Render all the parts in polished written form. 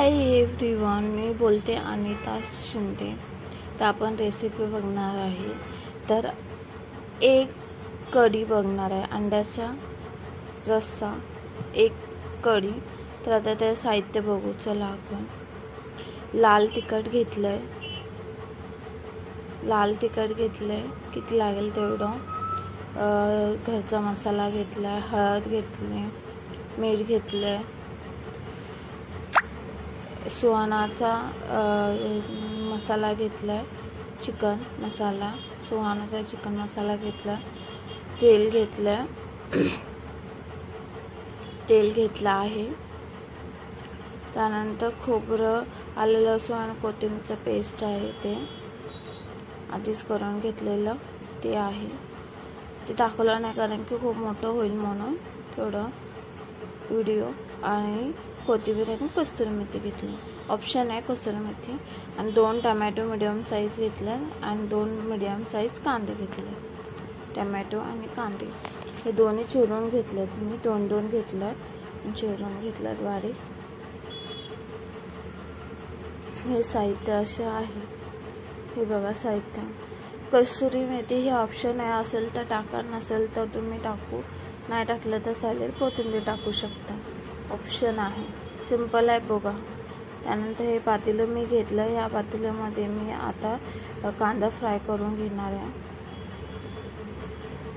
Hi everyone, मी बोलते अनिता शिंदे। तर आपण रेसिपी बघणार आहे। तर एक कढी बघणार आहे, अंड्याचा रस्सा, एक कढी। तर आता ते साहित्य बघू चला आपण। लाल तिखट घेतलंय, किती लागेल तेवढं। घरचा मसाला घेतलाय, हळद घेतली, मीठ घेतलंय, सुहानाचा मसाला घेतलाय, चिकन मसाला, सुहानाचा चिकन मसाला घेतला, तेल घेतला आहे। त्यानंतर खोबरं, आलं लसूण आणि कोथिंबीरचं पेस्ट आहे, ते आधीच करून घेतलेलं ते आहे। ते दाखवलं नाही कारण की खूप मोठं होईल म्हणून थोडं व्हिडिओ। आणि कोथिंबीर आणि कस्तुरी मेथी घेतली, ऑप्शन आहे कस्तुरी मेथी। आणि 2 टमॅटो मीडियम साईज घेतले आणि 2 मीडियम साईज कांदे घेतले। टमॅटो आणि कांदे हे दोन्ही चिरून घेतलेत मी, 2-2 घेतलेत, चिरून घेतलेत बारीक। हे साहित्य असे आहे, हे बघा साहित्य। कस्तुरी मेथी हे ऑप्शन आहे, असेल तर टाका, नसेल तर तुम्ही टाकू नाही टाकलं तर चालेल, कोथिंबीर टाकू शकता, ऑप्शन आहे, सिंपल आहे बघा। त्यानंतर हे पातेलं मी घेतलं, या पातेल्यामध्ये मी आता कांदा फ्राय करून घेणार आहे।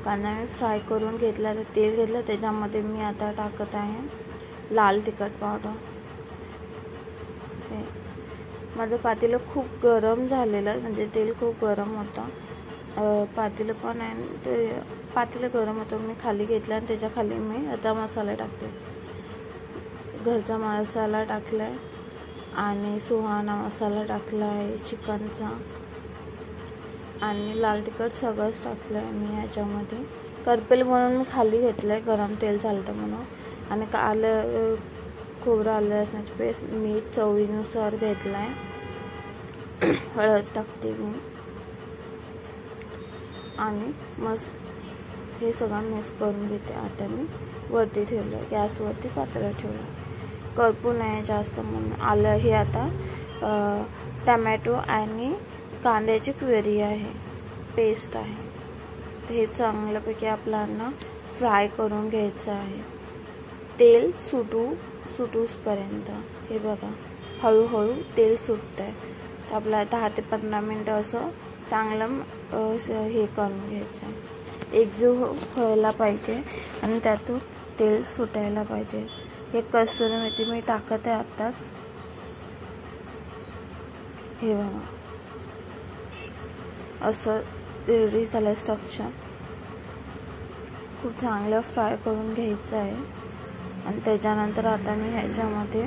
कांदा मी फ्राय करून घेतला, तर तेल घेतलं, त्याच्यामध्ये मी आता टाकत आहे लाल तिखट पावडर। हे माझं पातेलं खूप गरम झालेलं, म्हणजे तेल खूप गरम होतं, पातेलं पण आहे ते पातेलं गरम होतं। मी खाली घेतलं आणि त्याच्या खाली मी आता मसाला टाकते, घरचा मसाला टाकलाय आणि सुहाना मसाला टाकला आहे चिकनचा, आणि लाल तिखट सगळंच टाकलं आहे मी याच्यामध्ये। करपेल म्हणून मी खाली घेतलं आहे, गरम तेल चालतं म्हणून। आणि आलं खोबरं, आलं लसणाची पेस्ट, मीठ चवीनुसार घेतलं आहे, हळद टाकते मी, आणि मस्त हे सगळं मिक्स करून घेते। आता मी वरती ठेवलं, गॅसवरती पातेलं ठेवलं, करपू नये जास्त म्हणून। आलं हे आता टमॅटो आणि कांद्याची प्युरी आहे, पेस्ट आहे, तर हे चांगल्यापैकी आपल्याला फ्राय करून घ्यायचं आहे, तेल सुटूसपर्यंत। हे बघा हळूहळू तेल सुटतं आहे, तर आपल्याला 10 ते 15 मिनटं असं चांगलं हे करून घ्यायचं आहे, एकजीव व्हायला पाहिजे आणि त्यातून तेल सुटायला पाहिजे। हे कस्तुरी मेथी मी टाकत आहे आत्ताच, हे बघा असं रेडी झालं स्ट्रक्चर। खूप चांगलं फ्राय करून घ्यायचं आहे। आणि त्याच्यानंतर आता मी ह्याच्यामध्ये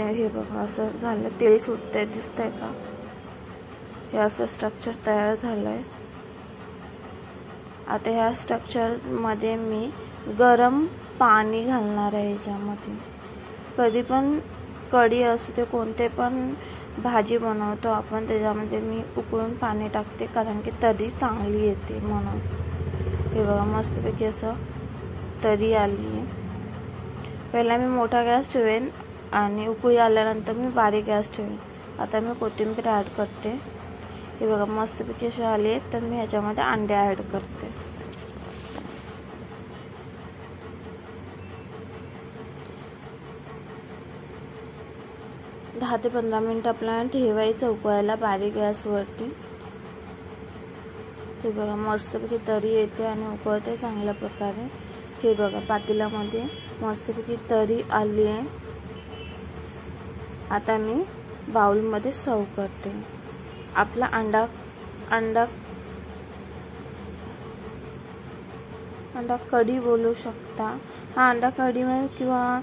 हे बघा असं झालं, तेल सुटतंय, दिसतंय का? हे असं स्ट्रक्चर तयार झालंय। आता ह्या स्ट्रक्चरमध्ये मी गरम पाणी घालणार आहे ह्याच्यामध्ये। कधी पण कढी असू दे, कोणते पण भाजी बनवतो आपण, त्याच्यामध्ये मी उकळून पाणी टाकते, कारण की तरी चांगली येते म्हणून। हे बघा मस्तपैकी असं तरी आली आहे। पहिला मी मोठा गॅस ठेवेन आणि उकळी आल्यानंतर मी बारीक गॅस ठेवेन। आता मी कोथिंबीर ॲड करते, हे बघा मस्तपैकी असे आले, तर मी ह्याच्यामध्ये अंडे ॲड करते। दहा ते 15 मिनिटं आपल्याला ठेवायचं उकळायला बारीक गॅसवरती। हे बघा मस्तपैकी तरी येते आणि उकळते चांगल्या प्रकारे। हे बघा पातेल्यामध्ये मस्तपैकी तरी आली आहे। आता मी बाउलमध्ये सर्व करते। आपला अंडा कढी बोलू शकता, हा अंडा कढी किंवा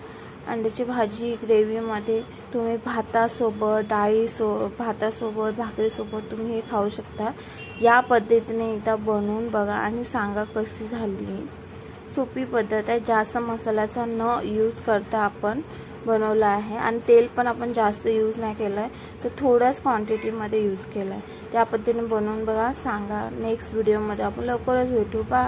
अंड्याची भाजी ग्रेव्हीमध्ये तुम्ही भातासोबत, भाकरीसोबत तुम्ही हे खाऊ शकता। या पद्धतीने एकदा बनवून बघा आणि सांगा कशी झाली। सोपी पद्धत आहे, जास्त मसाल्याचा न यूज करता आपण बनवला आहे, आणि तेल पण आपण जास्त यूज नाही केलं आहे, तर थोड्याच क्वांटिटीमध्ये यूज केलं आहे। त्या पद्धतीने बनवून बघा, सांगा। नेक्स्ट व्हिडिओमध्ये आपण लवकरच भेटू, बाय।